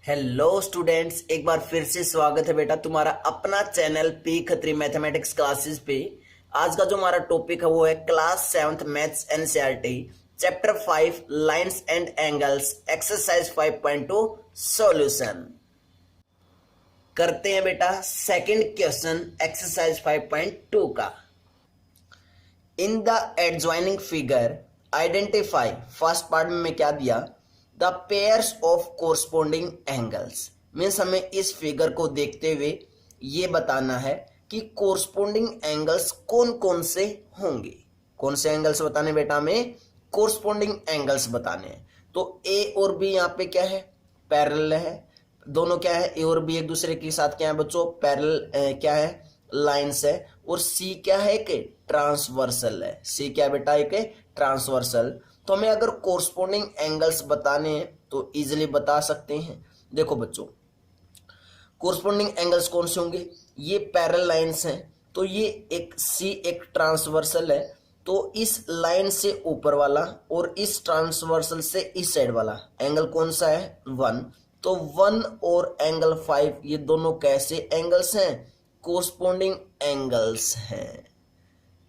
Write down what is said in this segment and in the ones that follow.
Hello students, एक बार फिर से स्वागत है बेटा तुम्हारा अपना channel P Khatri mathematics classes पे। आज का जो हमारा टॉपिक है वो है class 7th maths NCERT chapter 5 lines and angles exercise 5.2 solution. करते हैं बेटा सेकंड क्वेश्चन एक्सरसाइज 5.2 का। In the adjoining figure identify, first part में क्या दिया, the pairs of corresponding angles. Means हमें इस फिगर को देखते हुए ये बताना है कि कोरस्पोंडिंग एंगल्स कौन कौन से होंगे। कौन से एंगल्स बताने बेटा, हमें कोरस्पोंडिंग एंगल्स बताने हैं। तो ए और बी यहाँ पे क्या है, पैरेलल है। दोनों क्या है, ए और बी एक दूसरे के साथ क्या है बच्चों, पैरेलल क्या है, लाइंस है। और सी क्या है कि ट्रांसवर्सल है। सी क्या बेटा, एक ट्रांसवर्सल। तो हमें अगर कोरस्पोंडिंग एंगल्स बताने हैं तो इजीली बता सकते हैं। देखो बच्चों, कोरस्पोंडिंग एंगल्स कौन से होंगे, ये पैरेलल लाइंस हैं। तो ये एक सी एक ट्रांसवर्सल है। तो इस लाइन से ऊपर वाला और इस ट्रांसवर्सल से इस साइड वाला एंगल कौन सा है, 1। तो 1 और एंगल 5 ये दोनों कैसे एंगल्स हैं, कोरस्पोंडिंग एंगल्स हैं।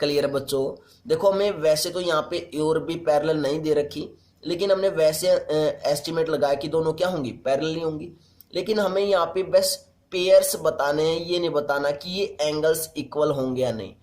क्लियर है बच्चों। देखो हमें वैसे तो यहाँ पे ए और बी पैरेलल नहीं दे रखी, लेकिन हमने वैसे एस्टिमेट लगाया कि दोनों क्या होंगी, पैरेलल नहीं होंगी। लेकिन हमें यहाँ पे बस पेयर्स बताने हैं, ये नहीं बताना कि ये एंगल्स इक्वल होंगे या नहीं।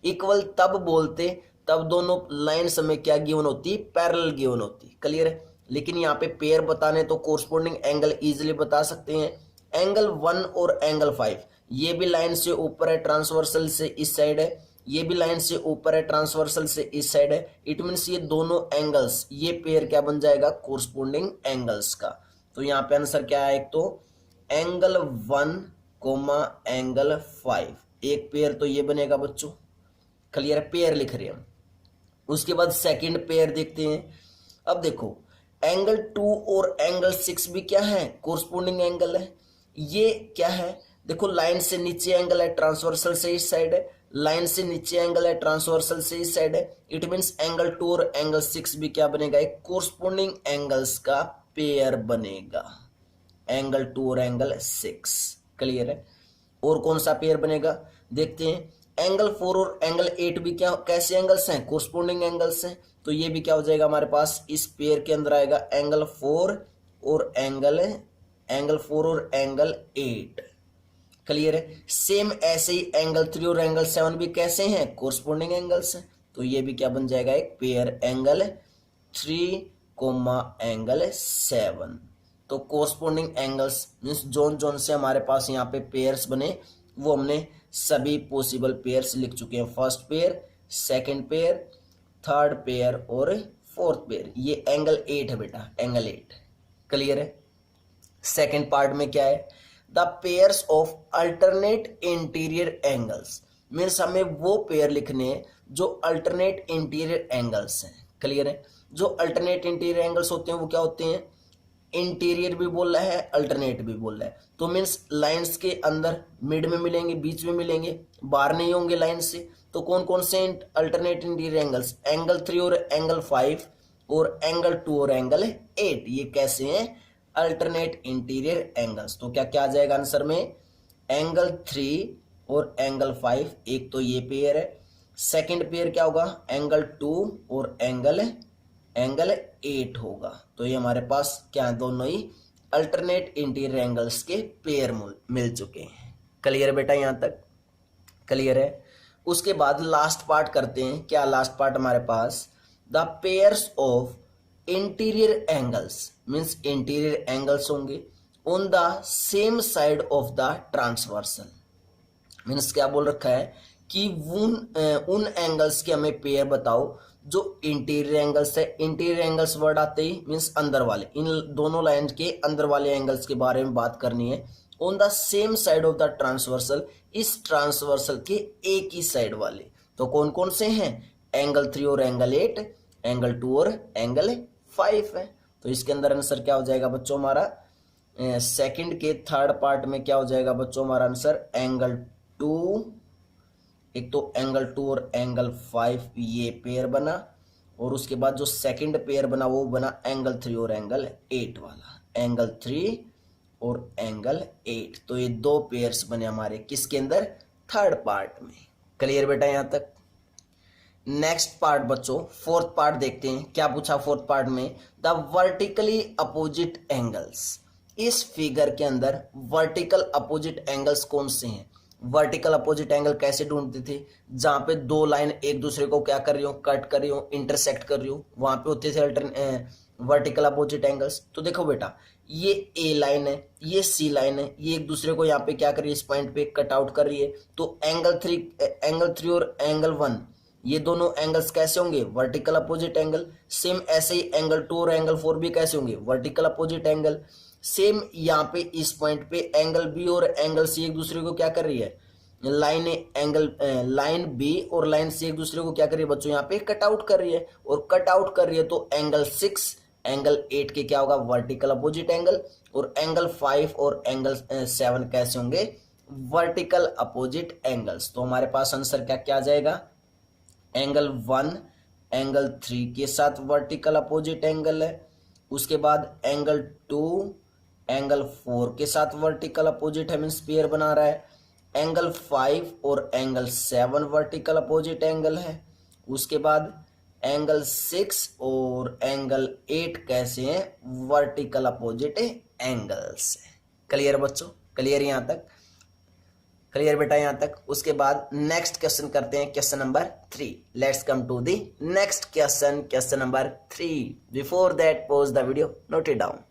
इक्वल तब बोलते तब दोनों लाइन्स हमें क्या गिवन होती, पैरेलल गिवन होती। क्लियर है। लेकिन यहाँ पे पेयर बताने तो कोरस्पोंडिंग एंगल इजिली बता सकते हैं। एंगल 1 और एंगल 5 ये भी लाइन से ऊपर है, ट्रांसवर्सल से इस साइड है। ये भी लाइन से ऊपर है, ट्रांसवर्सल से इस साइड है। इट मीन्स ये दोनों एंगल्स, ये पेयर क्या बन जाएगा, कोरस्पोंडिंग एंगल्स का। तो यहाँ पे आंसर क्या है, एक तो एंगल 1 कोमा एंगल 5 एक पेयर तो ये बनेगा बच्चों। क्लियर है, पेयर लिख रहे हैं हम। उसके बाद सेकंड पेयर देखते हैं। अब देखो एंगल 2 और एंगल 6 भी क्या है, कोरस्पोंडिंग एंगल है। ये क्या है, देखो लाइन से नीचे एंगल है, ट्रांसवर्सल से इस साइड है। लाइन से नीचे एंगल है, ट्रांसवर्सल से इस साइड है। इट मींस एंगल 2 और एंगल 6 भी क्या बनेगा, एक कोरस्पोंडिंग एंगल्स का पेयर बनेगा, एंगल 2 और एंगल 6। क्लियर है। और कौन सा पेयर बनेगा देखते हैं। एंगल 4 और एंगल 8 भी क्या कैसे एंगल्स हैं, कोरस्पोंडिंग एंगल्स हैं। तो ये भी क्या हो जाएगा हमारे पास, इस पेयर के अंदर आएगा एंगल 4 और एंगल 4 और एंगल 8। क्लियर है। सेम ऐसे ही एंगल 3 और एंगल 7 भी कैसे हैं, कोरस्पोंडिंग एंगल्स हैं। तो ये भी क्या बन जाएगा, एक पेयर एंगल 3 कोमा एंगल 7। तो कोरस्पोंडिंग एंगल्स मीन्स जोन जोन से हमारे पास यहाँ पे पेयर्स बने वो हमने सभी पॉसिबल पेयर्स लिख चुके हैं। First pair, second pair, third pair और फोर्थ पेयर। ये एंगल 8 है बेटा, एंगल 8। क्लियर है। सेकंड पार्ट में क्या है, the pairs of alternate interior angles. Means हमें वो पेयर लिखने हैं जो अल्टरनेट इंटीरियर एंगल्स हैं। क्लियर है। जो अल्टरनेट इंटीरियर एंगल्स होते हैं वो क्या होते हैं, इंटीरियर भी बोल रहा है, अल्टरनेट भी बोल रहा है। तो मीन्स लाइंस के अंदर मिड में मिलेंगे, बीच में मिलेंगे, बाहर नहीं होंगे लाइन से। तो कौन कौन से अल्टरनेट इंटीरियर एंगल्स, एंगल 3 और एंगल 5 और एंगल 2 और एंगल 8। ये कैसे हैं, अल्टरनेट इंटीरियर एंगल्स। तो क्या क्या आ जाएगा आंसर में, एंगल 3 और एंगल 5 एक तो ये पेयर है। सेकंड पेयर क्या होगा, एंगल 2 और एंगल 8 होगा। तो ये हमारे पास क्या है, दोनों ही अल्टरनेट इंटीरियर एंगल्स के पेयर मिल चुके हैं। क्लियर है बेटा, यहाँ तक क्लियर है। उसके बाद लास्ट पार्ट करते हैं। क्या लास्ट पार्ट हमारे पास, the pairs of interior angles. Means interior angles होंगे on the same side of the transversal. Means क्या बोल रखा है कि उन एंगल्स के हमें पेयर बताओ जो इंटीरियर एंगल्स है। इंटीरियर एंगल्स वर्ड आते ही मीन्स अंदर वाले, इन दोनों लाइन के अंदर वाले एंगल्स के बारे में बात करनी है। On the same side of the transversal, इस ट्रांसवर्सल के एक ही साइड वाले। तो कौन कौन से हैं, एंगल 3 और एंगल 8, एंगल 2 और एंगल 5 है। तो इसके अंदर आंसर क्या हो जाएगा बच्चों हमारा, सेकंड के थर्ड पार्ट में क्या हो जाएगा बच्चों हमारा आंसर, एंगल 2, एक तो एंगल 2 और एंगल 5 ये पेयर बना। और उसके बाद जो सेकंड पेयर बना वो बना एंगल 3 और एंगल 8 वाला, एंगल 3 और एंगल 8। तो ये दो पेयर्स बने हमारे किसके अंदर, थर्ड पार्ट में। क्लियर बेटा यहां तक। नेक्स्ट पार्ट बच्चों, फोर्थ पार्ट देखते हैं क्या पूछा फोर्थ पार्ट में। The vertically opposite angles. इस फिगर के अंदर वर्टिकल अपोजिट एंगल्स कौन से हैं। वर्टिकल अपोजिट एंगल कैसे ढूंढते थे, जहां पे दो लाइन एक दूसरे को क्या कर रही हो, कट कर रही हो, इंटरसेक्ट कर रही हो, वहां पे होते थे वर्टिकल अपोजिट एंगल्स। तो देखो बेटा, ये ए लाइन है, ये सी लाइन है, ये एक दूसरे को यहाँ पे क्या कर रही है, इस पॉइंट पे कट आउट कर रही है। तो एंगल थ्री और एंगल 1, ये दोनों एंगल्स कैसे होंगे, वर्टिकल अपोजिट एंगल। सेम ऐसे ही एंगल 2 और एंगल 4 भी कैसे होंगे, वर्टिकल अपोजिट एंगल। सेम यहाँ पे इस पॉइंट पे एंगल बी और एंगल सी एक दूसरे को क्या कर रही है, लाइन बी और लाइन सी एक दूसरे को क्या कर रही है बच्चों, यहाँ पे कट आउट कर रही है। और कट आउट कर रही है तो एंगल 6 एंगल 8 के क्या होगा, वर्टिकल अपोजिट एंगल। और एंगल 5 और एंगल 7 कैसे होंगे, वर्टिकल अपोजिट एंगल्स। तो हमारे पास आंसर क्या क्या आ जाएगा, एंगल 1 एंगल 3 के साथ वर्टिकल अपोजिट एंगल है। उसके बाद एंगल 2 एंगल 4 के साथ वर्टिकल अपोजिट है, मीन्स पेयर बना रहा है। एंगल 5 और एंगल 7 वर्टिकल अपोजिट एंगल है। उसके बाद एंगल 6 और एंगल 8 कैसे हैं, वर्टिकल अपोजिट एंगल्स। क्लियर बच्चों, क्लियर यहां तक, क्लियर बेटा यहां तक। उसके बाद नेक्स्ट क्वेश्चन करते हैं, question number 3। Let's come to the next question, question number 3। Before that pause the video, note it down.